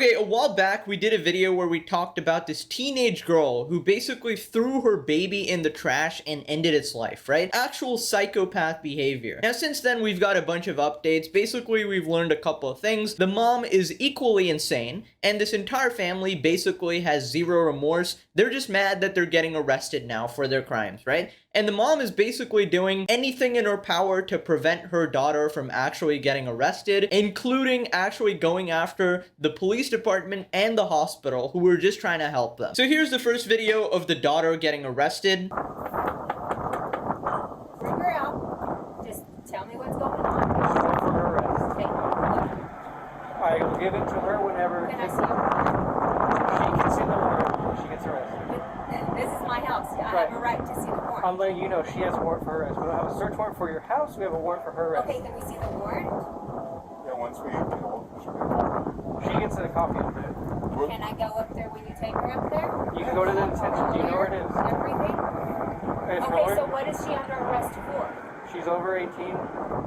Okay, a while back we did a video where we talked about this teenage girl who basically threw her baby in the trash and ended its life, right? Actual psychopath behavior. Now since then we've got a bunch of updates. Basically we've learned a couple of things. The mom is equally insane, and this entire family basically has zero remorse. They're just mad that they're getting arrested now for their crimes, right? And the mom is basically doing anything in her power to prevent her daughter from actually getting arrested, including actually going after the police department and the hospital who were just trying to help them. So here's the first video of the daughter getting arrested. Bring her out. Just tell me what's going on. For her arrest. Okay. I will give it to her whenever Can I see her? she can see the warrant before she gets arrested. This is my house. I Right. have a right to see the warrant. I'm letting you know she has a warrant for her arrest. We don't have a search warrant for your house. We have a warrant for her arrest. Okay, can we see the warrant? Yeah, once we get all She gets a copy of it. Can I go up there when you take her up there? You can go to the detention. Do you know where it is? Everything? It's Okay, for- so what is she under arrest for? She's over 18.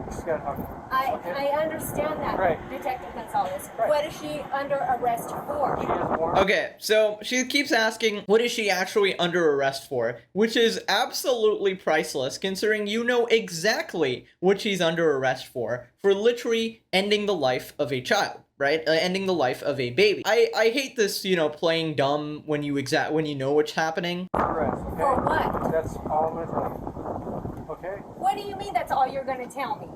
She's got to talk. I understand that, Right. Detective Gonzalez. Right. What is she under arrest for? She has a warrant. Okay, so she keeps asking, what is she actually under arrest for? Which is absolutely priceless, considering you know exactly what she's under arrest for literally ending the life of a child, right? Ending the life of a baby. I hate this, you know, playing dumb when you know what's happening. Arrest, For okay? what? That's all I'm going to tell you. Okay? What do you mean that's all you're going to tell me?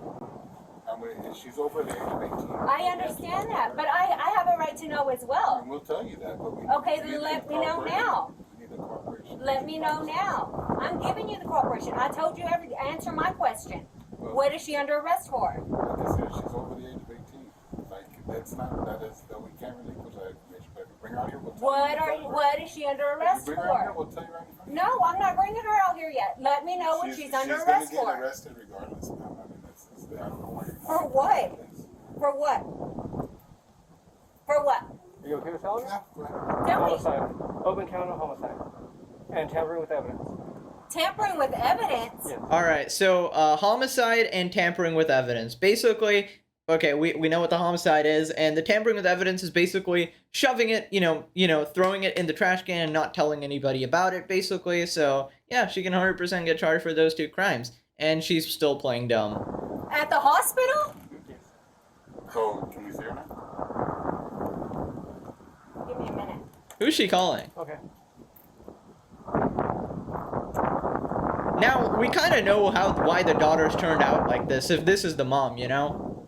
she's over the age of 18. I understand that, but I have a right to know as well. And we'll tell you that, but we Okay, we then need let the me know cooperation. now. We need the cooperation. Let me know now. I'm giving you the cooperation. I told you answer my question. Well, What is she under arrest for? like I said, she's over the age of 18. Like, that we can't really put that information, but if you bring her out here, we'll tell you. What is she under If arrest you bring her out here, for? we'll tell you right in front. No, I'm not bringing her out here yet. Let me know what she's under arrest She's for. gonna get arrested regardless, ma'am. I mean, I don't know why you're For what? For what? For what? Are you okay with telling me? Yeah, go ahead. Tell me. Homicide. Open count of homicide. And tampering with evidence. Tampering with evidence? Yes. Alright, so homicide and tampering with evidence. Basically, okay, we know what the homicide is, and the tampering with evidence is basically shoving it, you know, throwing it in the trash can and not telling anybody about it, basically. So, yeah, she can 100% get charged for those two crimes. And she's still playing dumb. At the hospital? Yes. So, can we see her now? Give me a minute. Who's she calling? Okay. Now, we kind of know why the daughter's turned out like this, if this is the mom, you know?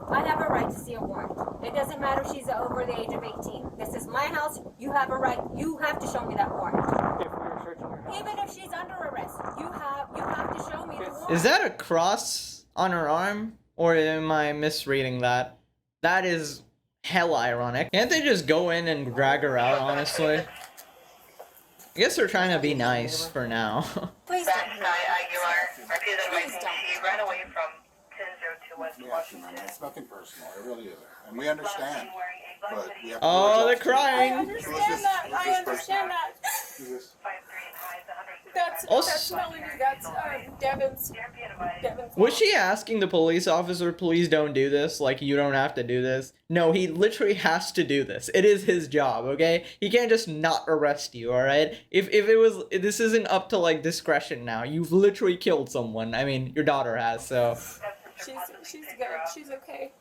I have a right to see a warrant. It doesn't matter if she's over the age of 18. This is my house. You have a right. You have to show me that warrant. If we were searching her house. Even if she's under arrest, you have to show me the warrant. Is that a cross on her arm? Or am I misreading that? That is hella ironic. Can't they just go in and drag her out, honestly? I guess they're trying to be nice for now. Please That's don't. IIUR. Repeated Please don't. She ran away from 1002 West Yeah, Washington. ma'am, it's nothing personal. It really isn't. And we understand. But we have to Oh, do our they're jobs. crying. I understand that. I understand that. Who's this? That's Also- not Melanie. That's Devin's. Was she asking the police officer, please don't do this? Like, you don't have to do this? No, he literally has to do this. It is his job, okay? He can't just not arrest you, alright? If this isn't up to, like, discretion now. You've literally killed someone. I mean, your daughter has, so. She's good. She's okay.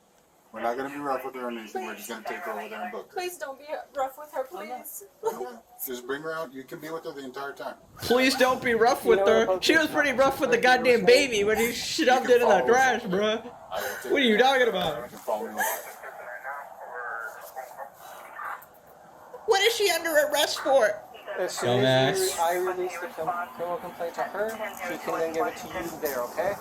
We're not going to be rough with her or anything. We're just going to take her over there and book her. Please don't be rough with her, please. Just bring her out. You can be with her the entire time. Please don't be rough with her. She was pretty rough with the goddamn baby when he shoved it in the trash, bruh. I will take What are you her. talking about? You can follow me with her. What is she under arrest for? As soon as Dumbass. I release the criminal complaint to her, she can then give it to you there, okay?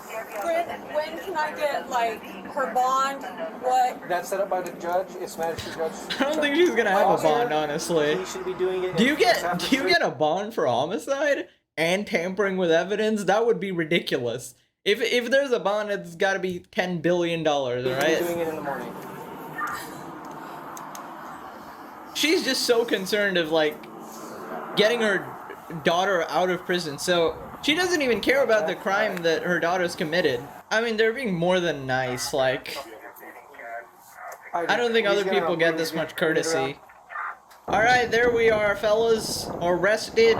When can I get, like, her bond? What? That's set up by the judge. It's magistrate judge. I don't think she's gonna have a bond, honestly. He should be doing it. Do you it's get after a bond for homicide and tampering with evidence? That would be ridiculous. If there's a bond, it's got to be $10 billion, He's right? doing it in the morning. She's just so concerned of like getting her daughter out of prison. So she doesn't even care about the crime that her daughter's committed. I mean, they're being more than nice. Like, I don't think other people get this much courtesy. Alright, there we are, fellas. Arrested,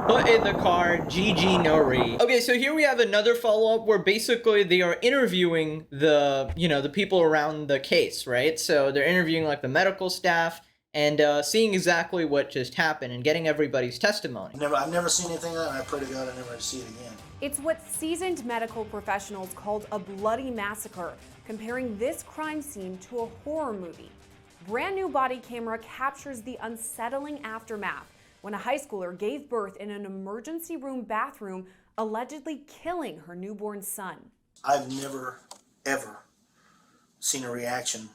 put in the car, GG Nori. Okay, so here we have another follow-up where basically they are interviewing the, the people around the case, right? So they're interviewing like the medical staff and seeing exactly what just happened and getting everybody's testimony. I've never seen anything like that, and I pray to God I never see it again. It's what seasoned medical professionals called a bloody massacre, comparing this crime scene to a horror movie. Brand new body camera captures the unsettling aftermath when a high schooler gave birth in an emergency room bathroom, allegedly killing her newborn son. I've never, ever seen a reaction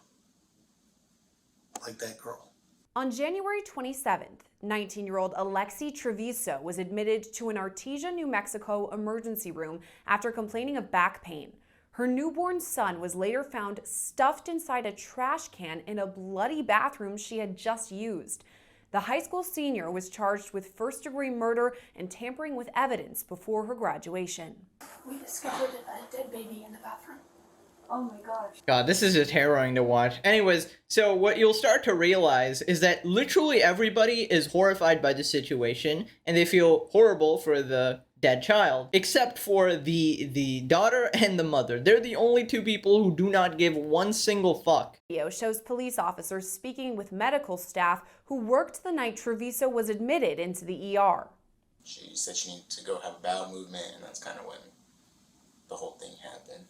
like that girl. On January 27th, 19-year-old Alexi Treviso was admitted to an Artesia, New Mexico emergency room after complaining of back pain. Her newborn son was later found stuffed inside a trash can in a bloody bathroom she had just used. The high school senior was charged with first-degree murder and tampering with evidence before her graduation. We discovered a dead baby in the bathroom. Oh my gosh. God, this is just harrowing to watch. Anyways, so what you'll start to realize is that literally everybody is horrified by the situation and they feel horrible for the dead child, except for the daughter and the mother. They're the only two people who do not give one single fuck. Video shows police officers speaking with medical staff who worked the night Treviso was admitted into the ER. She said she needed to go have a bowel movement, and that's kind of when the whole thing happened.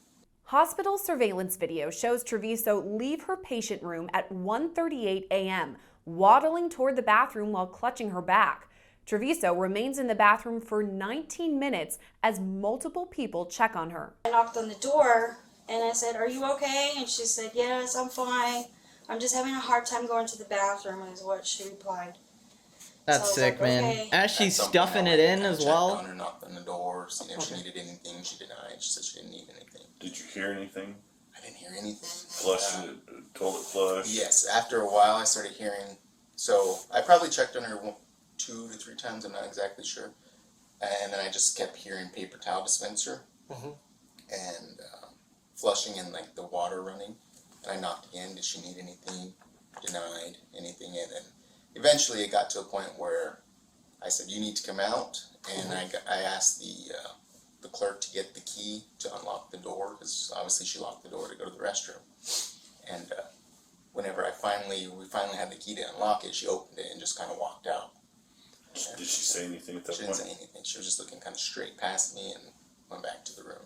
Hospital surveillance video shows Treviso leave her patient room at 1:38 a.m., waddling toward the bathroom while clutching her back. Treviso remains in the bathroom for 19 minutes as multiple people check on her. I knocked on the door and I said, "Are you okay?" And she said, "Yes, I'm fine. I'm just having a hard time going to the bathroom," is what she replied. That's So sick, like, man. okay. As she's At some point, stuffing I it in kinda as checked well. on her, knocked on the door, seen if she needed anything. She denied. She said she didn't need anything. Did you hear anything? I didn't hear anything. Flushing it, toilet flush? Yes, after a while I started hearing, so I probably checked on her 2 to 3 times, I'm not exactly sure. And then I just kept hearing paper towel dispenser and flushing and like the water running. And I knocked again, did she need anything? Denied anything. And then eventually it got to a point where I said, "You need to come out." And I asked the clerk to get the key to unlock the door, because obviously she locked the door to go to the restroom. And whenever we finally had the key to unlock it, she opened it and just kind of walked out. Did she say anything at that She point? didn't say anything. She was just looking kind of straight past me and went back to the room.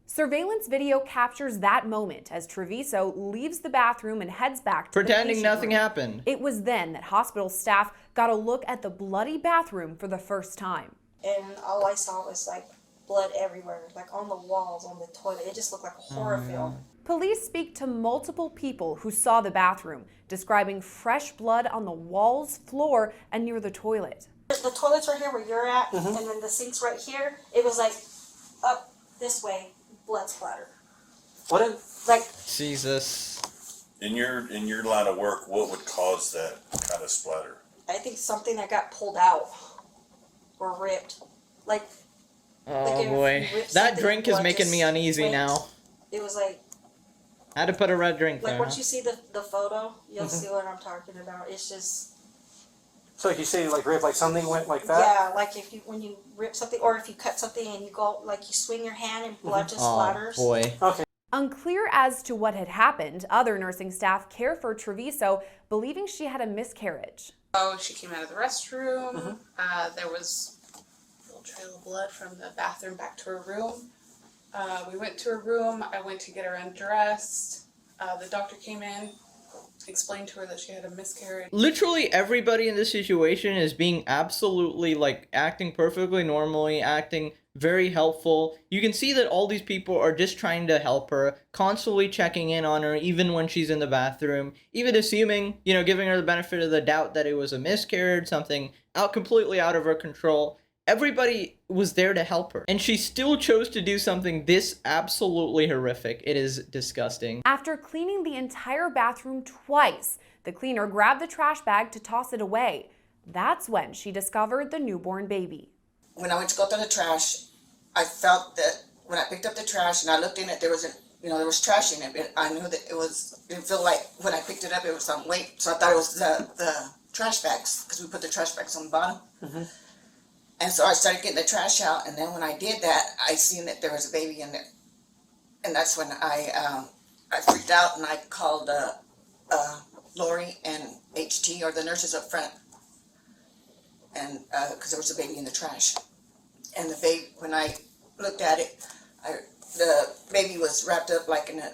Surveillance video captures that moment as Treviso leaves the bathroom and heads back to Pretending the patient nothing room. happened. It was then that hospital staff got a look at the bloody bathroom for the first time. And all I saw was like blood everywhere, like on the walls, on the toilet. It just looked like a horror film. Police speak to multiple people who saw the bathroom, describing fresh blood on the walls, floor, and near the toilet. The toilet's right here where you're at, and then the sink's right here. It was like up this way, blood splatter. What if, Like, Jesus. In your line of work, what would cause that kind of splatter? I think something that got pulled out or ripped. Like Oh if boy. you rip That something, drink is blood making me just uneasy went. now. It was like I had to put a red drink like there. once you see the photo, you'll see what I'm talking about. It's just so like you say, like rip, like something went like that? yeah, like when you rip something or if you cut something and you go like you swing your hand and blood just Oh splatters. boy. Okay. Unclear as to what had happened, other nursing staff care for Treviso, believing she had a miscarriage. So she came out of the restroom. There was a little trail of blood from the bathroom back to her room. We went to her room. I went to get her undressed. The doctor came in, explained to her that she had a miscarriage. Literally everybody in this situation is being absolutely like acting perfectly normally, acting very helpful. You can see that all these people are just trying to help her, constantly checking in on her even when she's in the bathroom, even assuming, giving her the benefit of the doubt that it was a miscarriage, something completely out of her control. Everybody was there to help her, and she still chose to do something this absolutely horrific. It is disgusting. After cleaning the entire bathroom twice, the cleaner grabbed the trash bag to toss it away. That's when she discovered the newborn baby. When I went to go through the trash, I felt that when I picked up the trash and I looked in it, there was you know, there was trash in it, but I knew that it didn't feel like when I picked it up it was some weight, so I thought it was the trash bags, because we put the trash bags on the bottom. And so I started getting the trash out, and then when I did that, I seen that there was a baby in there. And that's when I freaked out, and I called Lori and HT, or the nurses up front, and because there was a baby in the trash. And the baby, when I looked at it, the baby was wrapped up like in a,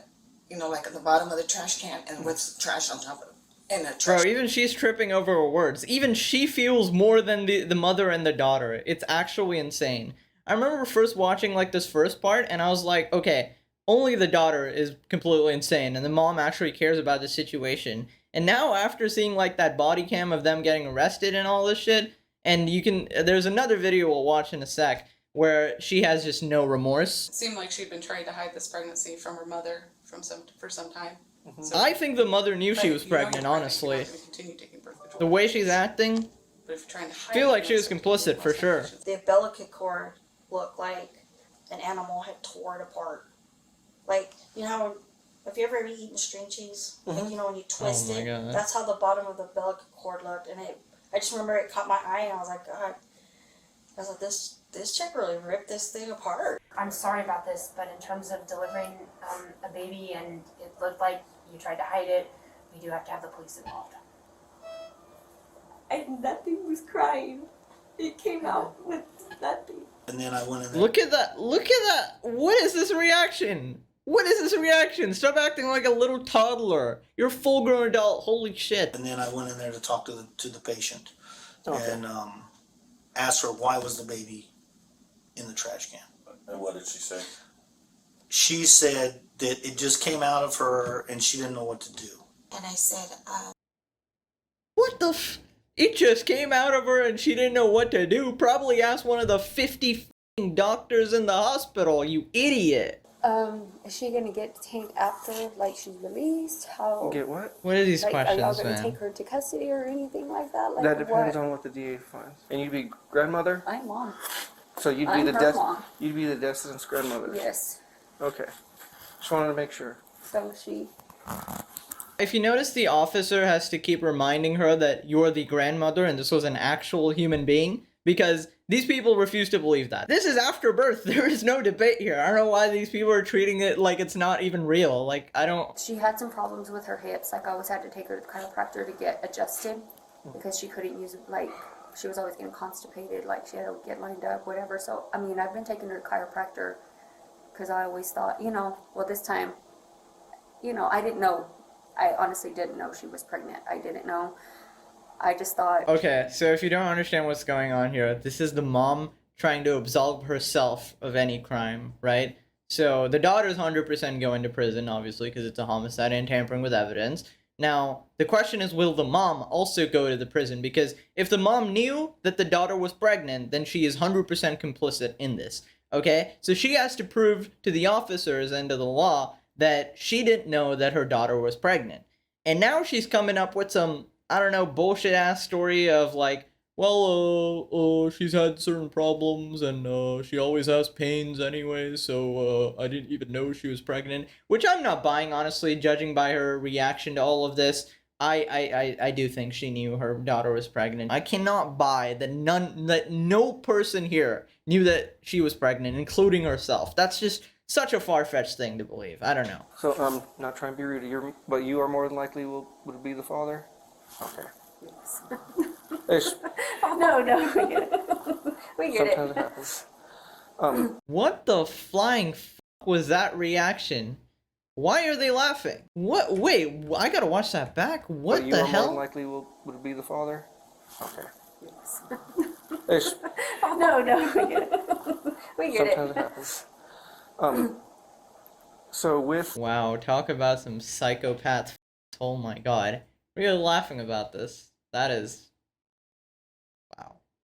you know, like at the bottom of the trash can, and with trash on top of it. And a trash. Bro, even she's tripping over her words. Even she feels more than the mother and the daughter. It's actually insane. I remember first watching like this first part, and I was like, okay, only the daughter is completely insane, and the mom actually cares about the situation. And now after seeing like that body cam of them getting arrested and all this shit, and there's another video we'll watch in a sec, where she has just no remorse. It seemed like she'd been trying to hide this pregnancy from her mother for some time. So, I think the mother knew she was pregnant, honestly. The way she's acting, but if you're trying to hide, I feel like she was complicit for sure. The umbilical cord looked like an animal had tore it apart. Like, you know, have you ever eaten string cheese? And you know, when you twist it, God. that's how the bottom of the umbilical cord looked. And I just remember it caught my eye, and I was like, God. I was like, this chick really ripped this thing apart. I'm sorry about this, but in terms of delivering a baby and it looked like you tried to hide it, we do have to have the police involved. And that thing was crying. It came out with nothing. And then I went in there. Look at that. Look at that. What is this reaction? What is this reaction? Stop acting like a little toddler. You're a full-grown adult. Holy shit. And then I went in there to talk to the patient. And asked her why was the baby in the trash can. And what did she say? She said that it just came out of her and she didn't know what to do. And I said, What the It just came out of her and she didn't know what to do. Probably asked one of the 50 f***ing doctors in the hospital, you idiot. Is she gonna get detained after, like, she's released? How? Get what? What are these Like, are questions, y'all gonna man? take her to custody or anything like that? Like, That depends what? on what the DA finds. And you'd be grandmother? I'm mom. So you'd be I'm the her mom. you'd be the decedent's grandmother. Yes. Okay. Just wanted to make sure. So she. If you notice, the officer has to keep reminding her that you're the grandmother and this was an actual human being, because these people refuse to believe that. This is after birth. There is no debate here. I don't know why these people are treating it like it's not even real. Like, I don't... She had some problems with her hips. Like, I always had to take her to the chiropractor to get adjusted because she couldn't use, like, she was always getting constipated. Like, she had to get lined up, whatever. So, I mean, I've been taking her to chiropractor because I always thought, you know, well, this time, you know, I didn't know. I honestly didn't know she was pregnant. I didn't know. I just thought... Okay, so if you don't understand what's going on here, this is the mom trying to absolve herself of any crime, right? So the daughter's 100% going to prison, obviously, because it's a homicide and tampering with evidence. Now, the question is, will the mom also go to the prison? Because if the mom knew that the daughter was pregnant, then she is 100% complicit in this, okay? So she has to prove to the officers and to the law that she didn't know that her daughter was pregnant. And now she's coming up with some, I don't know, bullshit ass story of like, well, she's had certain problems and she always has pains anyway, so I didn't even know she was pregnant. Which I'm not buying, honestly, judging by her reaction to all of this. I do think she knew her daughter was pregnant. I cannot buy that no person here knew that she was pregnant, including herself. That's just such a far-fetched thing to believe. I don't know. So I'm not trying to be rude, but you are more than likely would be the father? Okay. Yes. No, we get it. We get Sometimes it happens. What the flying f*** was that reaction? Why are they laughing? What? Wait, I gotta watch that back. What you the are hell? more than likely would be the father? Okay. Yes. No, we get it. We get Sometimes it happens. So with... Wow, talk about some psychopath. Oh my god. We are laughing about this. That is